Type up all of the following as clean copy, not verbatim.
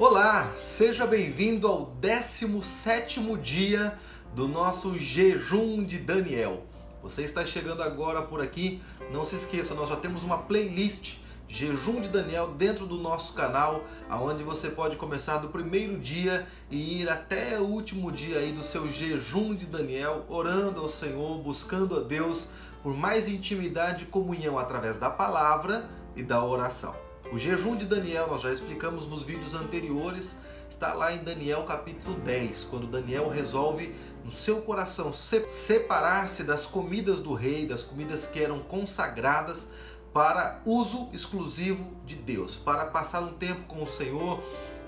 Olá, seja bem-vindo ao 17º dia do nosso jejum de Daniel. Você está chegando agora por aqui, não se esqueça, nós já temos uma playlist Jejum de Daniel dentro do nosso canal, onde você pode começar do primeiro dia e ir até o último dia aí do seu jejum de Daniel, orando ao Senhor, buscando a Deus por mais intimidade e comunhão através da palavra e da oração. O jejum de Daniel, nós já explicamos nos vídeos anteriores, está lá em Daniel capítulo 10, quando Daniel resolve no seu coração separar-se das comidas do rei, das comidas que eram consagradas para uso exclusivo de Deus, para passar um tempo com o Senhor.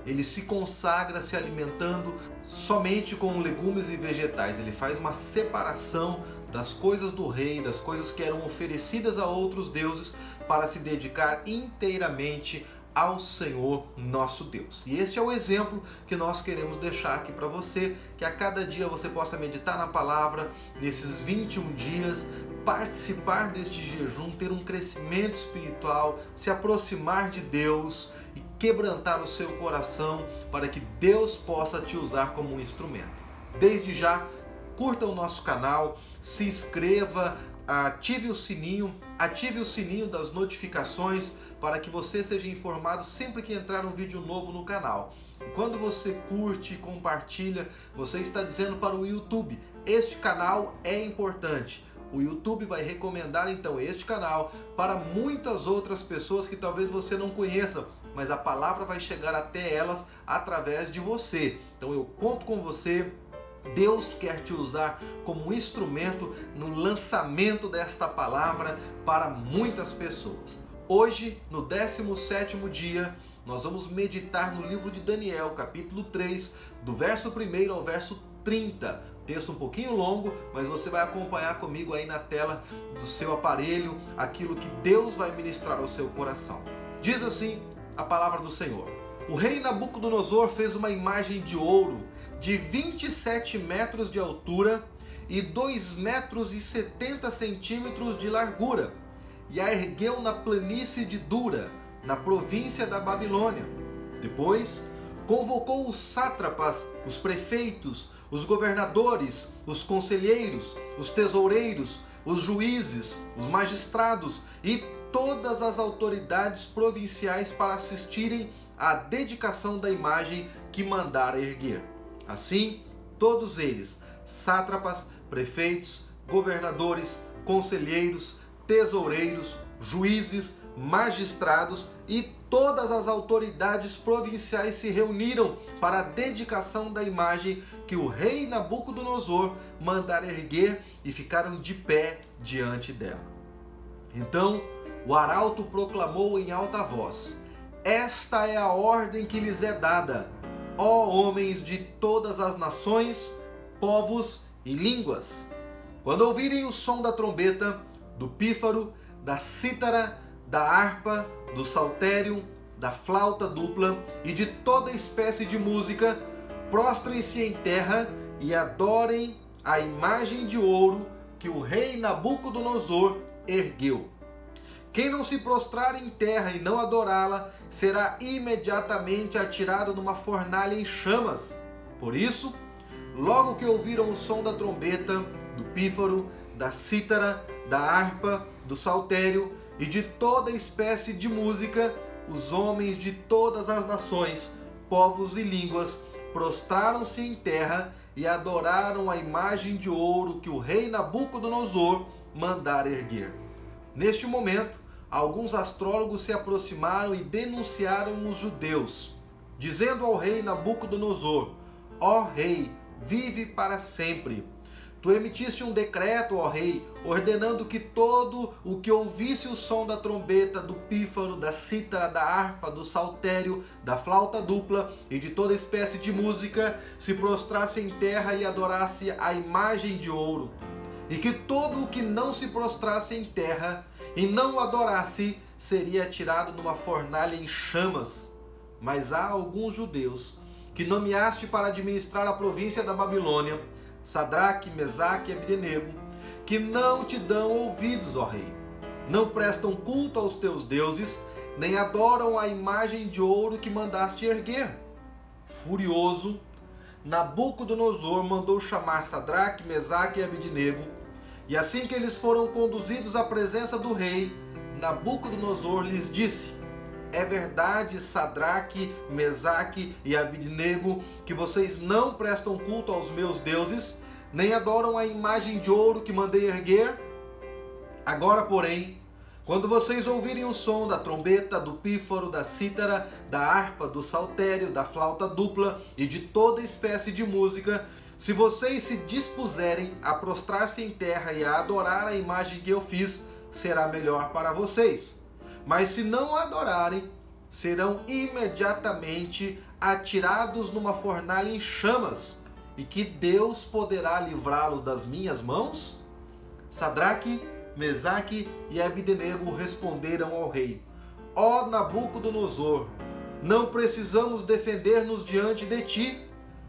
Ele se consagra se alimentando somente com legumes e vegetais. Ele faz uma separação das coisas do rei, das coisas que eram oferecidas a outros deuses, para se dedicar inteiramente ao Senhor nosso Deus. E esse é o exemplo que nós queremos deixar aqui para você, que a cada dia você possa meditar na palavra, nesses 21 dias, participar deste jejum, ter um crescimento espiritual, se aproximar de Deus e quebrantar o seu coração para que Deus possa te usar como um instrumento. Desde já, curta o nosso canal, se inscreva, ative o sininho das notificações para que você seja informado sempre que entrar um vídeo novo no canal. E quando você curte e compartilha, você está dizendo para o YouTube: este canal é importante. O YouTube vai recomendar então este canal para muitas outras pessoas que talvez você não conheça, mas a palavra vai chegar até elas através de você. Então eu conto com você. Deus quer te usar como instrumento no lançamento desta palavra para muitas pessoas. Hoje, no 17º dia, nós vamos meditar no livro de Daniel, capítulo 3, do verso 1 ao verso 30. Texto um pouquinho longo, mas você vai acompanhar comigo aí na tela do seu aparelho aquilo que Deus vai ministrar ao seu coração. Diz assim a palavra do Senhor: O rei Nabucodonosor fez uma imagem de ouro de 27 metros de altura e 2,70 metros de largura, e a ergueu na planície de Dura, na província da Babilônia. Depois, convocou os sátrapas, os prefeitos, os governadores, os conselheiros, os tesoureiros, os juízes, os magistrados e todas as autoridades provinciais para assistirem à dedicação da imagem que mandara erguer. Assim, todos eles, sátrapas, prefeitos, governadores, conselheiros, tesoureiros, juízes, magistrados e todas as autoridades provinciais se reuniram para a dedicação da imagem que o rei Nabucodonosor mandara erguer e ficaram de pé diante dela. Então o arauto proclamou em alta voz: Esta é a ordem que lhes é dada, ó homens de todas as nações, povos e línguas. Quando ouvirem o som da trombeta, do pífaro, da cítara, da harpa, do saltério, da flauta dupla e de toda espécie de música, prostrem-se em terra e adorem a imagem de ouro que o rei Nabucodonosor ergueu. Quem não se prostrar em terra e não adorá-la, será imediatamente atirado numa fornalha em chamas. Por isso, logo que ouviram o som da trombeta, do pífaro, da cítara, da harpa, do saltério e de toda espécie de música, os homens de todas as nações, povos e línguas prostraram-se em terra e adoraram a imagem de ouro que o rei Nabucodonosor mandara erguer. Neste momento, alguns astrólogos se aproximaram e denunciaram os judeus, dizendo ao rei Nabucodonosor: Ó rei, vive para sempre. Tu emitiste um decreto, ó rei, ordenando que todo o que ouvisse o som da trombeta, do pífaro, da cítara, da harpa, do saltério, da flauta dupla e de toda espécie de música, se prostrasse em terra e adorasse a imagem de ouro. E que todo o que não se prostrasse em terra e não o adorasse, seria atirado numa fornalha em chamas. Mas há alguns judeus que nomeaste para administrar a província da Babilônia, Sadraque, Mesaque e Abdenego, que não te dão ouvidos, ó rei. Não prestam culto aos teus deuses, nem adoram a imagem de ouro que mandaste erguer. Furioso, Nabucodonosor mandou chamar Sadraque, Mesaque e Abednego, e assim que eles foram conduzidos à presença do rei, Nabucodonosor lhes disse: é verdade, Sadraque, Mesaque e Abednego, que vocês não prestam culto aos meus deuses, nem adoram a imagem de ouro que mandei erguer? Agora, porém, quando vocês ouvirem o som da trombeta, do pífaro, da cítara, da harpa, do saltério, da flauta dupla e de toda espécie de música, se vocês se dispuserem a prostrar-se em terra e a adorar a imagem que eu fiz, será melhor para vocês. Mas se não a adorarem, serão imediatamente atirados numa fornalha em chamas, e que Deus poderá livrá-los das minhas mãos? Sadraque, Mesaque e Abednego responderam ao rei: ó Nabucodonosor, não precisamos defender-nos diante de ti.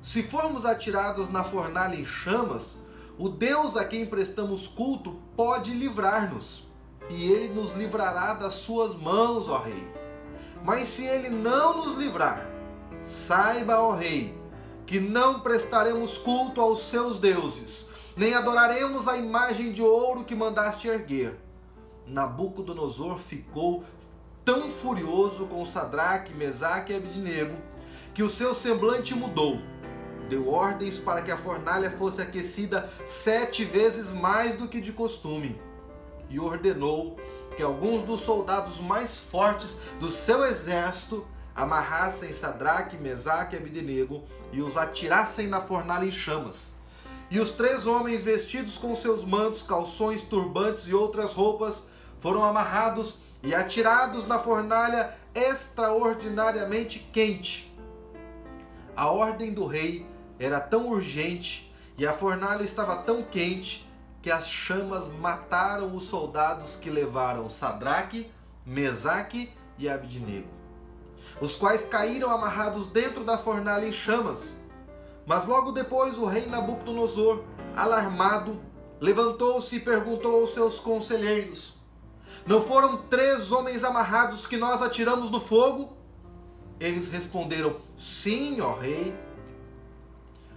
Se formos atirados na fornalha em chamas, o Deus a quem prestamos culto pode livrar-nos, e ele nos livrará das suas mãos, ó rei. Mas se ele não nos livrar, saiba, ó rei, que não prestaremos culto aos seus deuses, nem adoraremos a imagem de ouro que mandaste erguer. Nabucodonosor ficou tão furioso com Sadraque, Mesaque e Abednego que o seu semblante mudou. Deu ordens para que a fornalha fosse aquecida 7 vezes mais do que de costume, e ordenou que alguns dos soldados mais fortes do seu exército amarrassem Sadraque, Mesaque e Abednego e os atirassem na fornalha em chamas. E os 3 homens, vestidos com seus mantos, calções, turbantes e outras roupas, foram amarrados e atirados na fornalha extraordinariamente quente. A ordem do rei era tão urgente e a fornalha estava tão quente que as chamas mataram os soldados que levaram Sadraque, Mesaque e Abednego, os quais caíram amarrados dentro da fornalha em chamas. Mas logo depois o rei Nabucodonosor, alarmado, levantou-se e perguntou aos seus conselheiros: não foram 3 homens amarrados que nós atiramos no fogo? Eles responderam: sim, ó rei.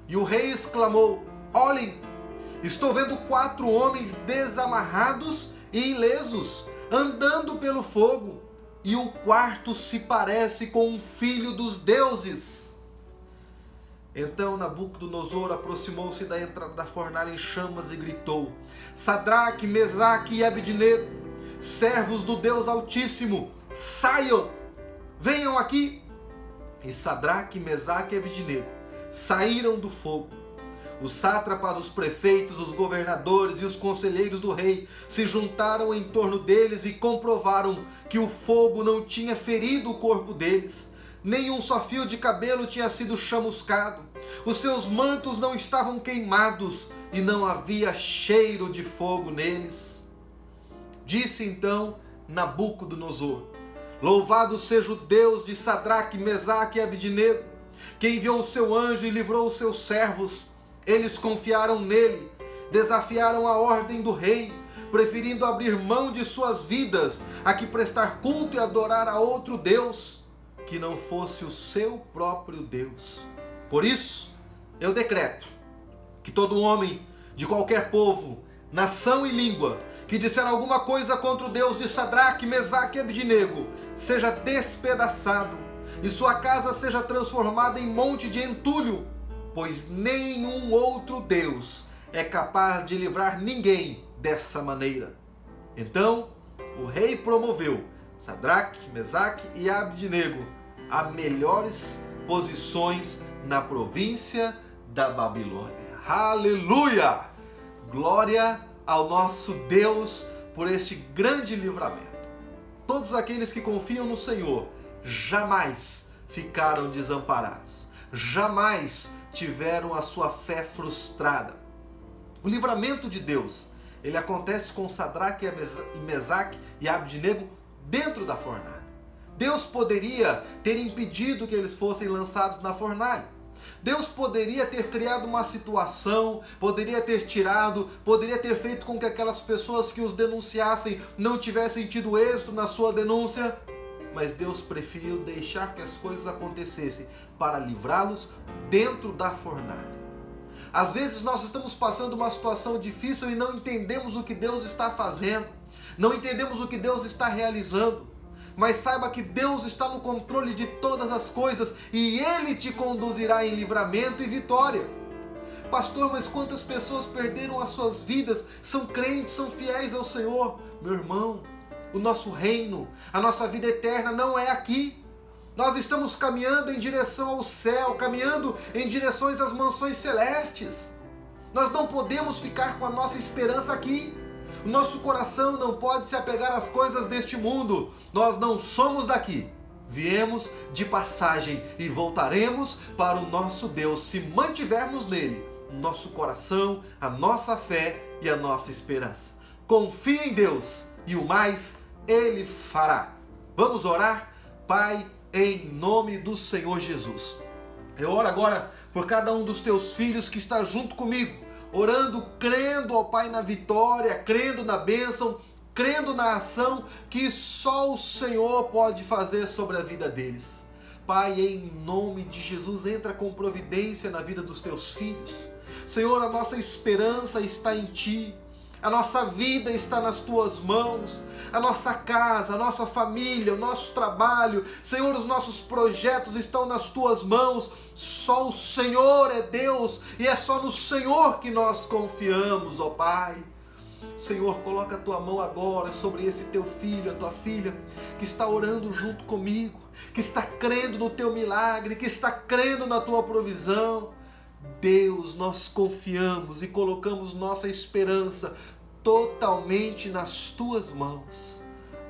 E o rei exclamou: olhem, estou vendo 4 homens desamarrados e ilesos, andando pelo fogo, e o quarto se parece com um filho dos deuses. Então Nabucodonosor aproximou-se da entrada da fornalha em chamas e gritou: Sadraque, Mesaque e Abednego, servos do Deus Altíssimo, saiam, venham aqui. E Sadraque, Mesaque e Abednego saíram do fogo. Os sátrapas, os prefeitos, os governadores e os conselheiros do rei se juntaram em torno deles e comprovaram que o fogo não tinha ferido o corpo deles. Nenhum só fio de cabelo tinha sido chamuscado. Os seus mantos não estavam queimados e não havia cheiro de fogo neles. Disse então Nabucodonosor: louvado seja o Deus de Sadraque, Mesaque e Abednego, que enviou o seu anjo e livrou os seus servos. Eles confiaram nele, desafiaram a ordem do rei, preferindo abrir mão de suas vidas a que prestar culto e adorar a outro Deus, que não fosse o seu próprio Deus. Por isso, eu decreto que todo homem de qualquer povo, nação e língua que disser alguma coisa contra o Deus de Sadraque, Mesaque e Abednego seja despedaçado e sua casa seja transformada em monte de entulho, pois nenhum outro Deus é capaz de livrar ninguém dessa maneira. Então o rei promoveu Sadraque, Mesaque e Abednego a melhores posições na província da Babilônia. Aleluia! Glória ao nosso Deus por este grande livramento. Todos aqueles que confiam no Senhor jamais ficaram desamparados, jamais tiveram a sua fé frustrada. O livramento de Deus, ele acontece com Sadraque, Mesaque e Abednego dentro da fornalha. Deus poderia ter impedido que eles fossem lançados na fornalha. Deus poderia ter criado uma situação, poderia ter tirado, poderia ter feito com que aquelas pessoas que os denunciassem não tivessem tido êxito na sua denúncia. mas Deus preferiu deixar que as coisas acontecessem para livrá-los dentro da fornalha. Às vezes nós estamos passando uma situação difícil e não entendemos o que Deus está fazendo, não entendemos o que Deus está realizando, mas saiba que Deus está no controle de todas as coisas e Ele te conduzirá em livramento e vitória. Pastor, mas quantas pessoas perderam as suas vidas, são crentes, são fiéis ao Senhor? Meu irmão, o nosso reino, a nossa vida eterna não é aqui. Nós estamos caminhando em direção ao céu, caminhando em direções às mansões celestes. Nós não podemos ficar com a nossa esperança aqui. O nosso coração não pode se apegar às coisas deste mundo. Nós não somos daqui. Viemos de passagem e voltaremos para o nosso Deus se mantivermos nele nosso coração, a nossa fé e a nossa esperança. Confie em Deus e o mais Ele fará. Vamos orar? Pai, em nome do Senhor Jesus, eu oro agora por cada um dos teus filhos que está junto comigo, orando, crendo, ó Pai, na vitória, crendo na bênção, crendo na ação que só o Senhor pode fazer sobre a vida deles. Pai, em nome de Jesus, entra com providência na vida dos teus filhos. Senhor, a nossa esperança está em Ti. A nossa vida está nas Tuas mãos, a nossa casa, a nossa família, o nosso trabalho, Senhor, os nossos projetos estão nas Tuas mãos. Só o Senhor é Deus e é só no Senhor que nós confiamos, ó Pai. Senhor, coloca a Tua mão agora sobre esse Teu filho, a Tua filha, que está orando junto comigo, que está crendo no Teu milagre, que está crendo na Tua provisão. Deus, nós confiamos e colocamos nossa esperança totalmente nas Tuas mãos.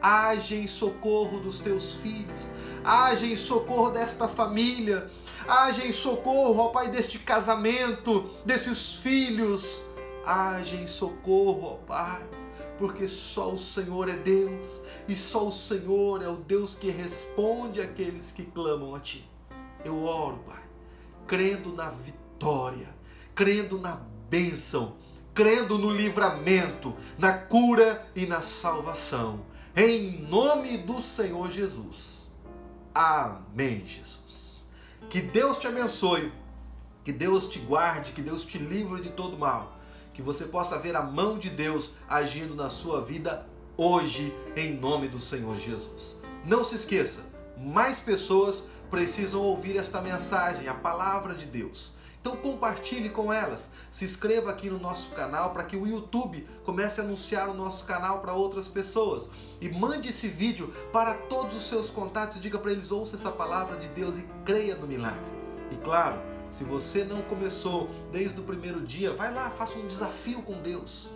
Age em socorro dos Teus filhos, age em socorro desta família, age em socorro, ó Pai, deste casamento, desses filhos. Age em socorro, ó Pai, porque só o Senhor é Deus e só o Senhor é o Deus que responde àqueles que clamam a Ti. Eu oro, Pai, crendo na vitória, crendo na bênção, crendo no livramento, na cura e na salvação. Em nome do Senhor Jesus. Amém, Jesus. Que Deus te abençoe, que Deus te guarde, que Deus te livre de todo mal, que você possa ver a mão de Deus agindo na sua vida hoje, em nome do Senhor Jesus. Não se esqueça, mais pessoas precisam ouvir esta mensagem, a palavra de Deus. Então compartilhe com elas, se inscreva aqui no nosso canal para que o YouTube comece a anunciar o nosso canal para outras pessoas. E mande esse vídeo para todos os seus contatos e diga para eles: ouça essa palavra de Deus e creia no milagre. E claro, se você não começou desde o primeiro dia, vai lá, faça um desafio com Deus.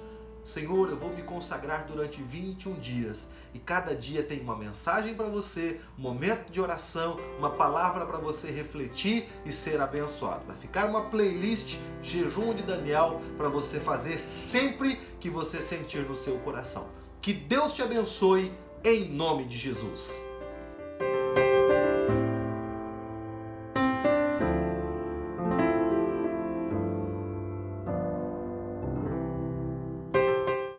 Senhor, eu vou me consagrar durante 21 dias e cada dia tem uma mensagem para você, um momento de oração, uma palavra para você refletir e ser abençoado. Vai ficar uma playlist Jejum de Daniel para você fazer sempre que você sentir no seu coração. Que Deus te abençoe em nome de Jesus.